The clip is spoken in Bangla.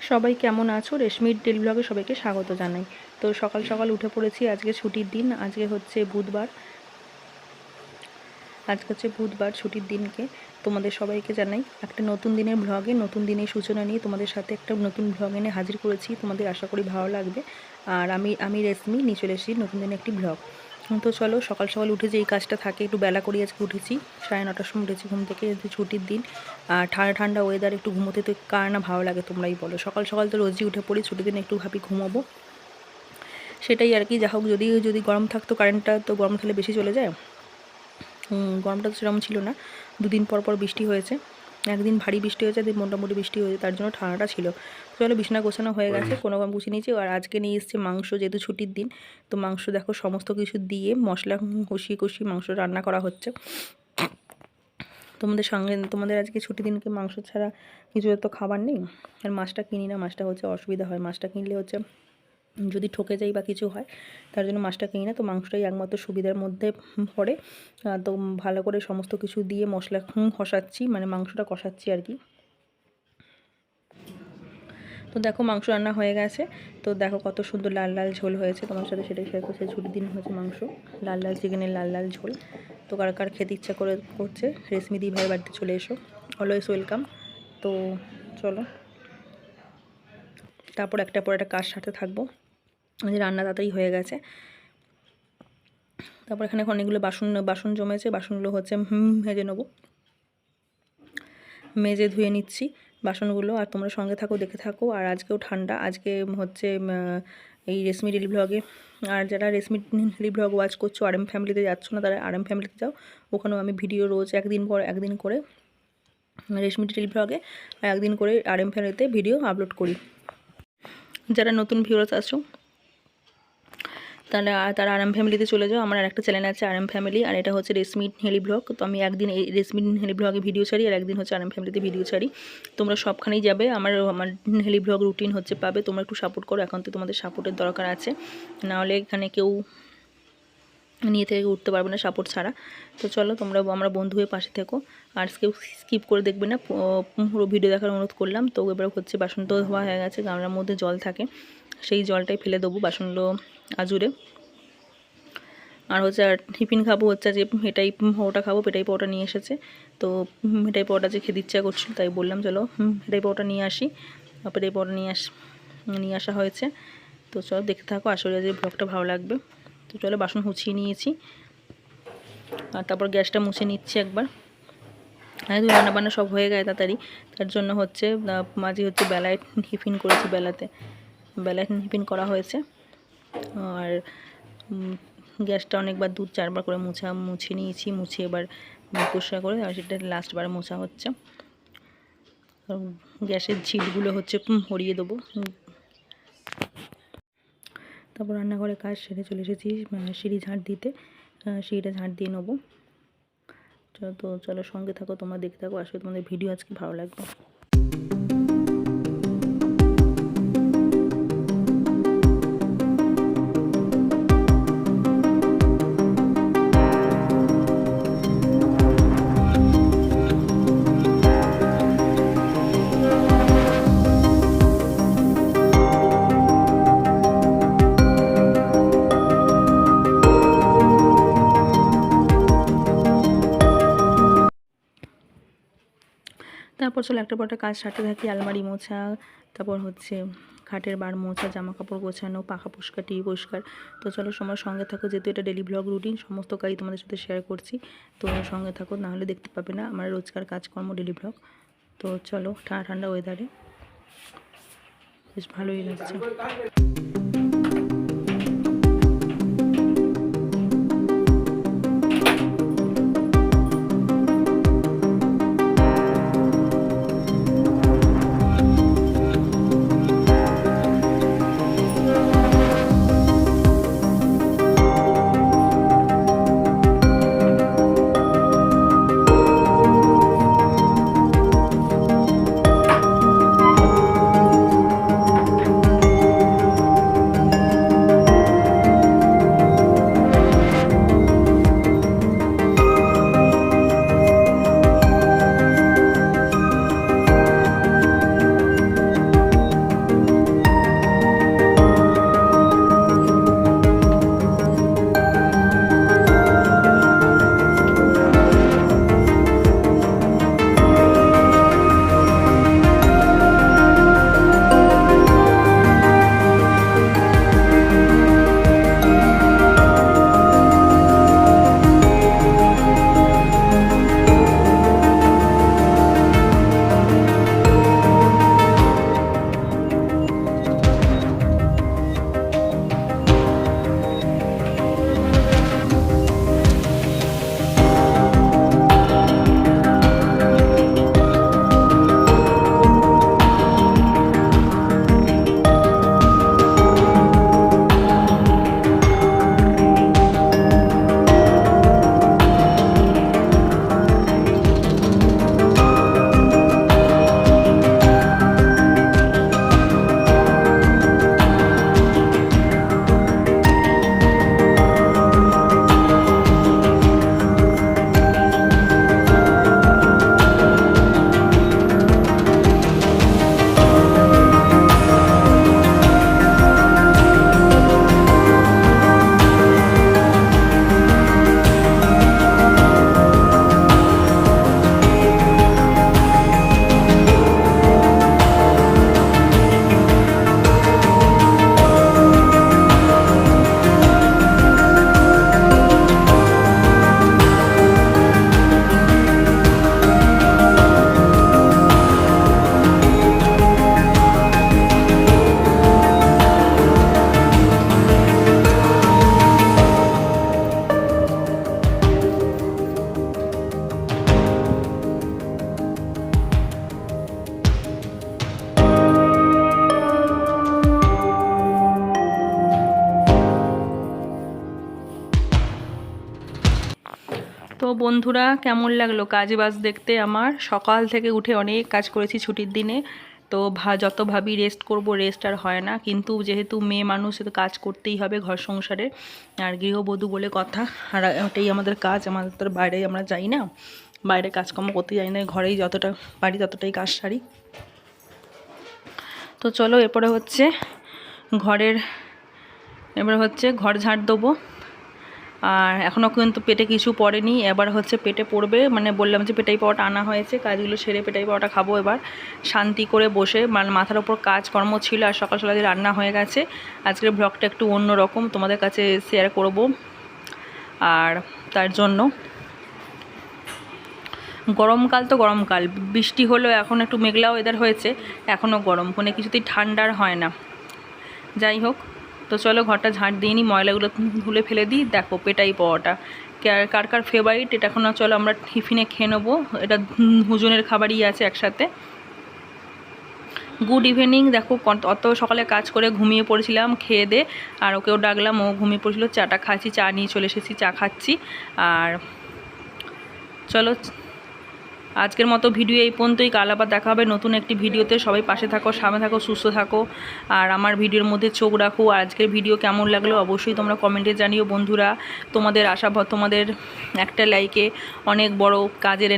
সবাই কেমন আছো? রেশমির ডেলি ব্লগে সবাইকে স্বাগত জানাই। তো সকাল সকাল উঠে পড়েছি। আজকে ছুটির দিন, আজকে হচ্ছে বুধবার। আজকে হচ্ছে বুধবার, ছুটির দিনকে তোমাদের সবাইকে জানাই একটা নতুন দিনের ব্লগে, নতুন দিনের সূচনা নিয়ে তোমাদের সাথে একটা নতুন ব্লগ এনে হাজির করেছি। তোমাদের আশা করি ভালো লাগবে। আর আমি রেশমি নিয়ে চলে এসেছি নতুন দিনে একটি ব্লগ। তো চলো, সকাল সকাল উঠে যে এই কাজটা থাকে, একটু বেলা করে আজকে উঠেছি, 9:30টার সময় উঠেছি ঘুম থেকে। ছুটির দিন আর ঠান্ডা ঠান্ডা ওয়েদার, একটু ঘুমোতে তো কার না ভালো লাগে তোমরাই বলো। সকাল সকাল তো রোজই উঠে পড়ি, ছুটির দিন একটু ভাবি ঘুমাবো, সেটাই আর কি। যা হোক, যদি গরম থাকতো কারেন্টটা, তো গরম থাকলে বেশি চলে যায়। গরমটা তো সেরকম ছিল না। দুদিন পর পর বৃষ্টি হয়েছে, একদিন ভারী বৃষ্টি হয়েছে, একদিন মোটামুটি বৃষ্টি হয়েছে, তার জন্য ঠান্ডাটা ছিল। চলো, বিছানা গোছানো হয়ে গেছে, কোনো কম গুছিয়ে নিয়েছি। আর আজকে নিয়ে এসছে মাংস, যেহেতু ছুটির দিন। তো মাংস দেখো সমস্ত কিছু দিয়ে মশলা কষিয়ে কষিয়ে মাংস রান্না করা হচ্ছে তোমাদের আজকে ছুটির দিনকে মাংস ছাড়া কিছু তো খাবার নেই। আর মাছটা কিনি না, মাছটা হচ্ছে অসুবিধা হয়। মাছটা কিনলে হচ্ছে যদি ঠকে যাই বা কিছু হয়, তার জন্য মাছটা কিনি না। তো মাংসটাই একমাত্র সুবিধার মধ্যে পড়ে। তো ভালো করে সমস্ত কিছু দিয়ে মশলা কষাচ্ছি, মানে মাংসটা কষাচ্ছি আর কি। তো দেখো, মাংস রান্না হয়ে গেছে। তো দেখো কত সুন্দর লাল লাল ঝোল হয়েছে, তোমার সাথে সেটাই শেয়ার করছে। ছুটির দিন হয়েছে মাংস, লাল লাল চিকেনের লাল লাল ঝোল। তো কার কার খেতে ইচ্ছা করছে, রেশমি দি ভাইয়ের বাড়িতে চলে এসো, অলওয়েজ ওয়েলকাম। তো চলো, তারপর একটা পর একটা কাজ সারতে থাকবো। রান্না তাড়াতাড়ি হয়ে গেছে। তারপর এখানে অনেকগুলো বাসন জমেছে, বাসনগুলো হচ্ছে ভেজে নেবো, মেজে ধুয়ে নিচ্ছি বাসনগুলো। আর তোমরা সঙ্গে থাকো, দেখে থাকো। আর আজকেও ঠান্ডা, আজকে হচ্ছে এই রেশমি ডেলি ব্লগে। আর যারা রেশমি ডেলি ব্লগ ওয়াচ করছো, RM ফ্যামিলিতে যাচ্ছ না, তারা RM ফ্যামিলিতে যাও। ওখানেও আমি ভিডিও রোজ একদিন পর একদিন করে রেশমি ডেলি ব্লগে, আর একদিন করে RM ফ্যামিলিতে ভিডিও আপলোড করি। যারা নতুন ভিউয়ার্স আছো, তারা RM ফ্যামিলিতে চলে যাও। আমার আরেকটা চ্যানেল আছে RM ফ্যামিলি, আর এটা হচ্ছে রেশমি হেলি ব্লগ। তো আমি একদিন এই রেশমি হেলি ব্লগে ভিডিও ছাড়ি, আর একদিন হচ্ছে RM ফ্যামিলিতে ভিডিও ছাড়ি। তোমরা সবখানেই যাবে, আমার হেলি ব্লগ রুটিন হচ্ছে পাবে। তোমরা একটু সাপোর্ট করো, এখন তো তোমাদের সাপোর্টের দরকার আছে, নাহলে এখানে কেউ নিয়ে থেকে উঠতে পারবে না সাপোর্ট ছাড়া। তো চলো, আমরা বন্ধু হয়ে পাশে থেকো, আর স্কিপ করে দেখবে না, পুরো ভিডিও দেখার অনুরোধ করলাম। তো এবার হচ্ছে বাসন তো ধোয়া হয়ে গেছে, গামলার মধ্যে জল থাকে, সেই জলটাই ফেলে দেবো বাসনগুলো আজুরে। আর হচ্ছে আর টিফিন খাবো হচ্ছে যে এটাই পাওয়াটা খাবো, পেটাই পাওয়াটা নিয়ে এসেছে। তো পেটাই পাওয়াটা যে খেতে ইচ্ছা করছিল, তাই বললাম চলো পেটাই পাওয়াটা নিয়ে আসি। পেটাই পাওয়াটা নিয়ে আসা হয়েছে। তো চলো, দেখতে থাকো, আশা করি যে ব্লগটা ভালো লাগবে। তো চলো, বাসন গুছিয়ে নিয়েছি, আর তারপর গ্যাসটা মুছে নিচ্ছি একবার। রান্নাবান্না সব হয়ে গেছে তাড়াতাড়ি, তার জন্য হচ্ছে মাঝে হচ্ছে বেলায় টিফিন করেছি, বেলায় টিফিন করা হয়েছে। আর গ্যাসটা অনেকবার 2-4বার করে মুছে নিয়েছি, মুছে এবার পরিষ্কার করে, আর সেটা লাস্টবার মোছা হচ্ছে। গ্যাসের ঝিলগুলো হচ্ছে হরিয়ে দেবো। তারপর রান্নাঘরে কাজ সেরে চলে এসেছি সিঁড়ি ঝাঁট দিতে, সিঁড়িটা ঝাঁট দিয়ে নেবো। তো চলো, সঙ্গে থাকো, তোমরা দেখতে থাকো, আসলে তোমাদের ভিডিও আজকে ভালো লাগবে। তারপর চলো, একটা পর একটা কাজ সারতে থাকি। আলমারি মোছা, তারপর হচ্ছে খাটের বার মোছা, জামা কাপড় গোছানো, পাখা পরিষ্কার, টিভি পরিষ্কার। তো চলো, সময় সঙ্গে থাকো, যেহেতু এটা ডেলি ব্লগ রুটিন, সমস্ত কাজই তোমাদের সাথে শেয়ার করছি। তো সঙ্গে থাকো, নাহলে দেখতে পাবে না আমার রোজকার কাজকর্ম ডেলি ব্লগ। তো চলো, ঠান্ডা ঠান্ডা ওয়েদারে বেশ ভালোই লাগছে। তো বন্ধুরা, কেমন লাগলো কাজ বাজ দেখতে? আমার সকাল থেকে উঠে অনেক কাজ করেছি ছুটির দিনে। তো যত ভাবি রেস্ট করব, রেস্ট আর হয় না। কিন্তু যেহেতু মেয়ে মানুষ, তো কাজ করতেই হবে ঘর সংসারে, আর গৃহবধূ বলে কথা। আর ওটাই আমাদের কাজ, আমাদের তো বাইরে আমরা যাই না, বাইরে কাজকর্ম করতে যাই না, ঘরেই যতটা পারি ততটাই কাজ সারি। তো চলো, এরপরে হচ্ছে ঘর ঝাড় দেবো। আর এখনও কিন্তু পেটে কিছু পড়েনি, এবার হচ্ছে পেটে পড়বে। মানে বললাম যে পেটাই পাওয়াটা আনা হয়েছে, কাজগুলো সেরে পেটাই পাওয়াটা খাবো এবার শান্তি করে বসে। মানে মাথার ওপর কাজকর্ম ছিল, আর সকাল সকাল রান্না হয়ে গেছে। আজকের ব্লগটা একটু অন্য রকম, তোমাদের কাছে শেয়ার করব। আর তার জন্য গরমকাল তো গরমকাল, বৃষ্টি হলো, এখন একটু মেঘলা ওয়েদার হয়েছে, এখনও গরম, কোনো কিছুতেই ঠান্ডার হয় না। যাই হোক, তো চলো ঘরটা ঝাঁট দিয়ে নিই, ময়লাগুলো ধুলে ফেলে দিই। দেখো পেটাই পাওয়াটা কার কার ফেভারিট, এটা এখন চলো আমরা টিফিনে খেয়ে নেবো। এটা দুজনের খাবারই আছে একসাথে। Good evening. দেখো অত সকালে কাজ করে ঘুমিয়ে পড়েছিলাম, খেয়ে দে, আর ওকেও ডাকলাম, ও ঘুমিয়ে পড়েছিল। চাটা খাচ্ছি, চা নিয়ে চলে এসেছি, চা খাচ্ছি। আর চলো আজকের মতো ভিডিও এই পর্যন্তই। কাল আবার দেখা হবে নতুন একটি ভিডিওতে। সবাই পাশে থাকো, সামনে থাকো, সুস্থ থাকো, আর আমার ভিডিওর মধ্যে চোখ রাখো। আর আজকের ভিডিও কেমন লাগলো অবশ্যই তোমরা কমেন্টে জানিও বন্ধুরা। তোমাদের তোমাদের একটা লাইকে অনেক বড় কাজের